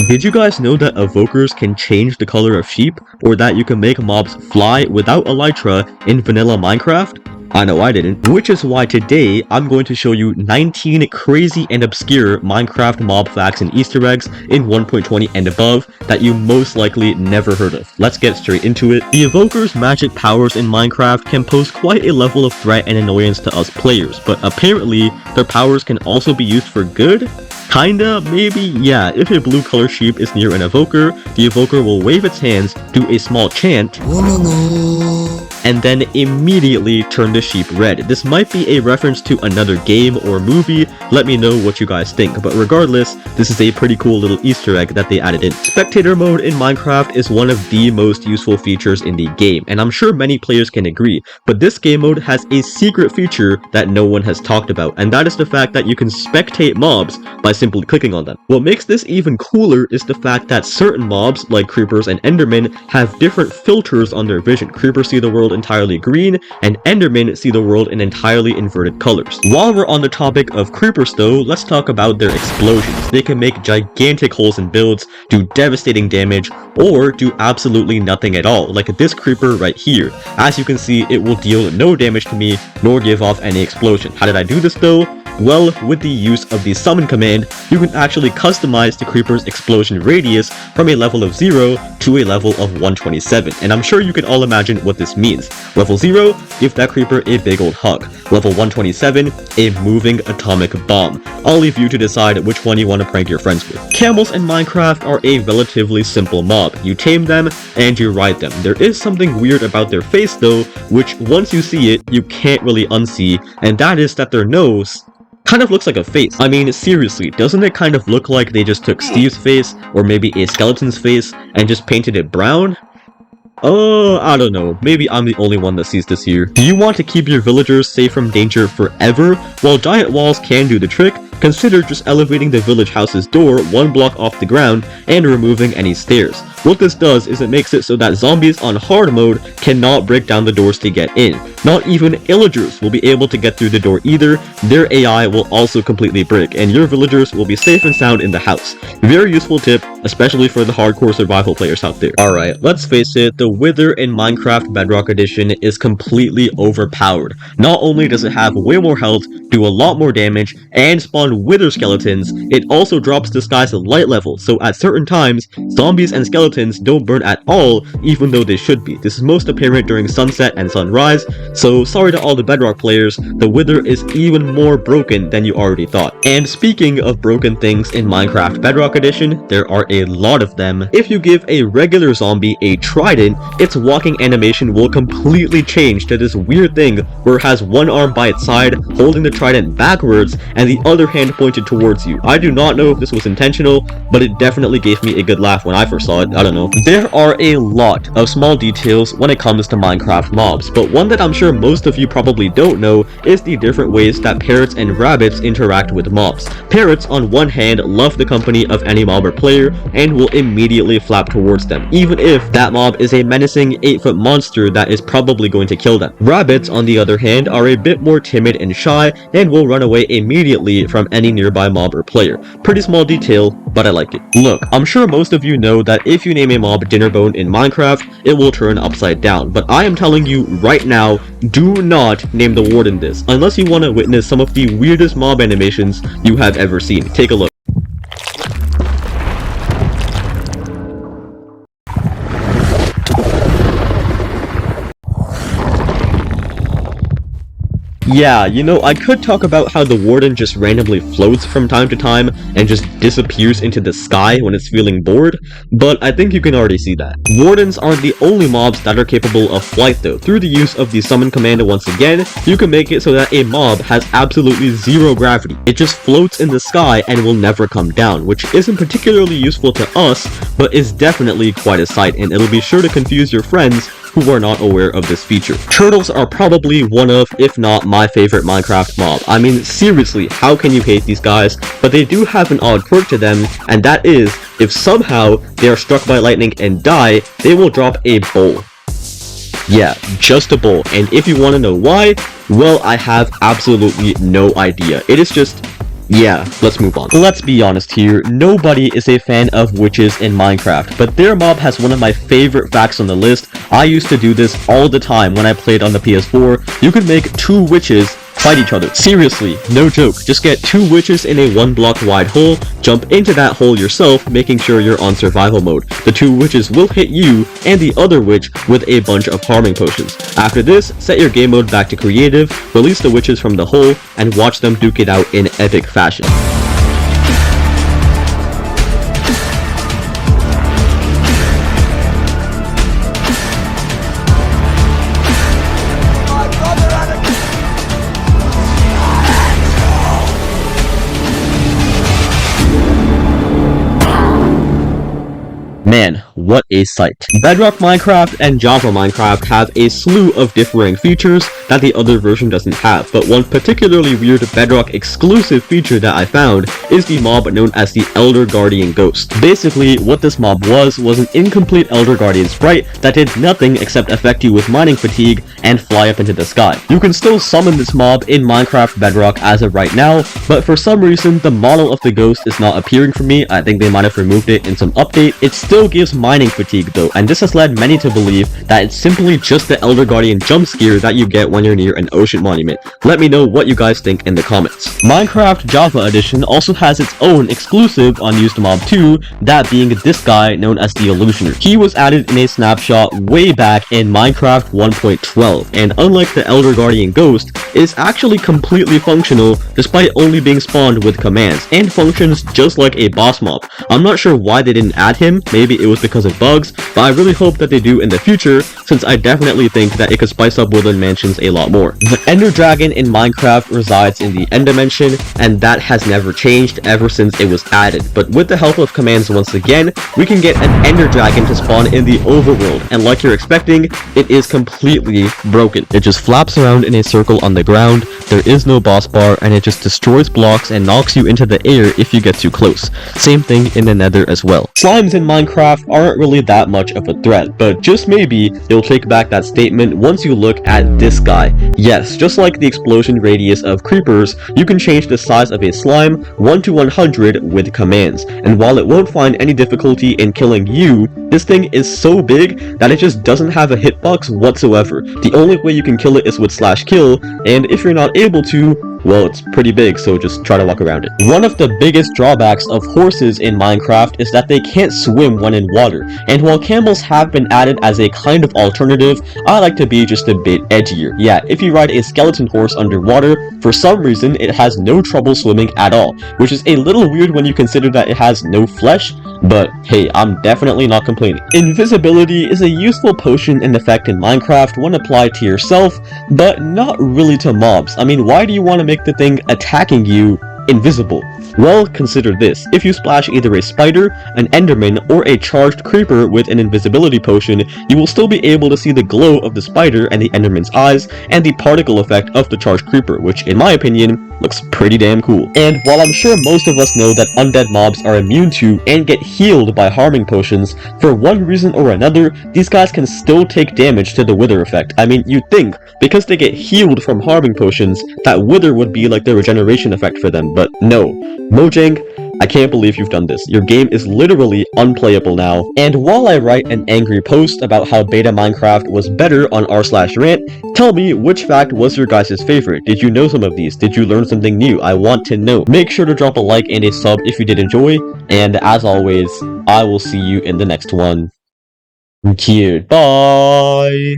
Did you guys know that evokers can change the color of sheep, or that you can make mobs fly without elytra in vanilla Minecraft? I know I didn't, which is why today I'm going to show you 19 crazy and obscure Minecraft mob facts and Easter eggs in 1.20 and above that you most likely never heard of. Let's get straight into it. The evoker's magic powers in Minecraft can pose quite a level of threat and annoyance to us players, but apparently their powers can also be used for good? Kinda, maybe, yeah. If a blue color sheep is near an evoker, the evoker will wave its hands, do a small chant, and then immediately turn the sheep red. This might be a reference to another game or movie, let me know what you guys think, but regardless, this is a pretty cool little Easter egg that they added in. Spectator mode in Minecraft is one of the most useful features in the game, and I'm sure many players can agree, but this game mode has a secret feature that no one has talked about, and that is the fact that you can spectate mobs by simply clicking on them. What makes this even cooler is the fact that certain mobs, like creepers and endermen, have different filters on their vision. Creepers see the world entirely green, and endermen see the world in entirely inverted colors. While we're on the topic of creepers though, let's talk about their explosions. They can make gigantic holes in builds, do devastating damage, or do absolutely nothing at all, like this creeper right here. As you can see, it will deal no damage to me, nor give off any explosion. How did I do this though? Well, with the use of the summon command, you can actually customize the creeper's explosion radius from a level of 0 to a level of 127, and I'm sure you can all imagine what this means. Level 0, give that creeper a big old hug. Level 127, a moving atomic bomb. I'll leave you to decide which one you want to prank your friends with. Camels in Minecraft are a relatively simple mob. You tame them, and you ride them. There is something weird about their face though, which once you see it, you can't really unsee, and that is that their nose kind of looks like a face. I mean, seriously, doesn't it kind of look like they just took Steve's face, or maybe a skeleton's face, and just painted it brown? Oh, I don't know. Maybe I'm the only one that sees this here. Do you want to keep your villagers safe from danger forever? While giant walls can do the trick, consider just elevating the village house's door 1 block off the ground and removing any stairs. What this does is it makes it so that zombies on hard mode cannot break down the doors to get in. Not even illagers will be able to get through the door either. Their AI will also completely break, and your villagers will be safe and sound in the house. Very useful tip, especially for the hardcore survival players out there. Alright, let's face it, the Wither in Minecraft Bedrock Edition is completely overpowered. Not only does it have way more health, do a lot more damage, and spawn wither skeletons, it also drops this guy's light level, so at certain times, zombies and skeletons don't burn at all, even though they should be. This is most apparent during sunset and sunrise, so sorry to all the Bedrock players, the Wither is even more broken than you already thought. And speaking of broken things in Minecraft Bedrock Edition, there are a lot of them. If you give a regular zombie a trident, its walking animation will completely change to this weird thing where it has one arm by its side, holding the trident backwards, and the other hand pointed towards you. I do not know if this was intentional, but it definitely gave me a good laugh when I first saw it. I don't know. There are a lot of small details when it comes to Minecraft mobs, but one that I'm sure most of you probably don't know is the different ways that parrots and rabbits interact with mobs. Parrots, on one hand, love the company of any mob or player and will immediately flap towards them, even if that mob is a menacing 8-foot monster that is probably going to kill them. Rabbits, on the other hand, are a bit more timid and shy and will run away immediately from any nearby mob or player. Pretty small detail, but I like it. Look, I'm sure most of you know that if you name a mob Dinnerbone in Minecraft, it will turn upside down, but I am telling you right now, do not name the Warden this, unless you want to witness some of the weirdest mob animations you have ever seen. Take a look. Yeah, you know, I could talk about how the Warden just randomly floats from time to time and just disappears into the sky when it's feeling bored, but I think you can already see that. Wardens aren't the only mobs that are capable of flight though. Through the use of the summon command once again, you can make it so that a mob has absolutely zero gravity. It just floats in the sky and will never come down, which isn't particularly useful to us, but is definitely quite a sight, and it'll be sure to confuse your friends who are not aware of this feature. Turtles are probably one of, if not my favorite Minecraft mob. I mean, seriously, how can you hate these guys? But they do have an odd quirk to them, and that is, if somehow they are struck by lightning and die, they will drop a bowl. Yeah, just a bowl. And if you want to know why, well, I have absolutely no idea. It is just Yeah, let's move on. Let's be honest here, nobody is a fan of witches in Minecraft, but their mob has one of my favorite facts on the list. I used to do this all the time when I played on the PS4. You could make 2 witches fight each other. Seriously, no joke. Just get 2 witches in a 1 block wide hole, jump into that hole yourself, making sure you're on survival mode. The 2 witches will hit you and the other witch with a bunch of harming potions. After this, set your game mode back to creative, release the witches from the hole, and watch them duke it out in epic fashion. Man, what a sight. Bedrock Minecraft and Java Minecraft have a slew of differing features that the other version doesn't have, but one particularly weird Bedrock exclusive feature that I found is the mob known as the Elder Guardian Ghost. Basically, what this mob was an incomplete Elder Guardian sprite that did nothing except affect you with mining fatigue and fly up into the sky. You can still summon this mob in Minecraft Bedrock as of right now, but for some reason the model of the ghost is not appearing for me. I think they might have removed it in some update. It still gives mining fatigue though, and this has led many to believe that it's simply just the Elder Guardian jump scare that you get when you're near an ocean monument. Let me know what you guys think in the comments. Minecraft Java Edition also has its own exclusive unused mob too, that being this guy known as the Illusioner. He was added in a snapshot way back in Minecraft 1.12, and unlike the Elder Guardian Ghost, is actually completely functional despite only being spawned with commands, and functions just like a boss mob. I'm not sure why they didn't add him, maybe it was because of bugs, but I really hope that they do in the future, since I definitely think that it could spice up Woodland Mansions a lot more. The Ender Dragon in Minecraft resides in the End Dimension, and that has never changed ever since it was added, but with the help of commands once again, we can get an Ender Dragon to spawn in the overworld, and like you're expecting, it is completely broken. It just flaps around in a circle on the ground, there is no boss bar, and it just destroys blocks and knocks you into the air if you get too close. Same thing in the Nether as well. Slimes in Minecraft aren't really that much of a threat, but just maybe you'll take back that statement once you look at this guy. Yes, just like the explosion radius of creepers, you can change the size of a slime 1 to 100 with commands, and while it won't find any difficulty in killing you, this thing is so big that it just doesn't have a hitbox whatsoever. The only way you can kill it is with /kill, and if you're not able to, well, it's pretty big, so just try to walk around it. One of the biggest drawbacks of horses in Minecraft is that they can't swim when in water, and while camels have been added as a kind of alternative, I like to be just a bit edgier. Yeah, if you ride a skeleton horse underwater, for some reason it has no trouble swimming at all, which is a little weird when you consider that it has no flesh, but hey, I'm definitely not complaining. Invisibility is a useful potion and effect in Minecraft when applied to yourself, but not really to mobs. I mean, why do you want to make the thing attacking you invisible? Well, consider this. If you splash either a spider, an enderman, or a charged creeper with an invisibility potion, you will still be able to see the glow of the spider and the enderman's eyes, and the particle effect of the charged creeper, which in my opinion, looks pretty damn cool. And while I'm sure most of us know that undead mobs are immune to and get healed by harming potions, for one reason or another, these guys can still take damage to the wither effect. I mean, you'd think, because they get healed from harming potions, that wither would be like the regeneration effect for them, but no. Mojang, I can't believe you've done this. Your game is literally unplayable now. And while I write an angry post about how beta Minecraft was better on r/rant, tell me which fact was your guys' favorite. Did you know some of these? Did you learn something new? I want to know. Make sure to drop a like and a sub if you did enjoy, and as always, I will see you in the next one. Cute. Bye!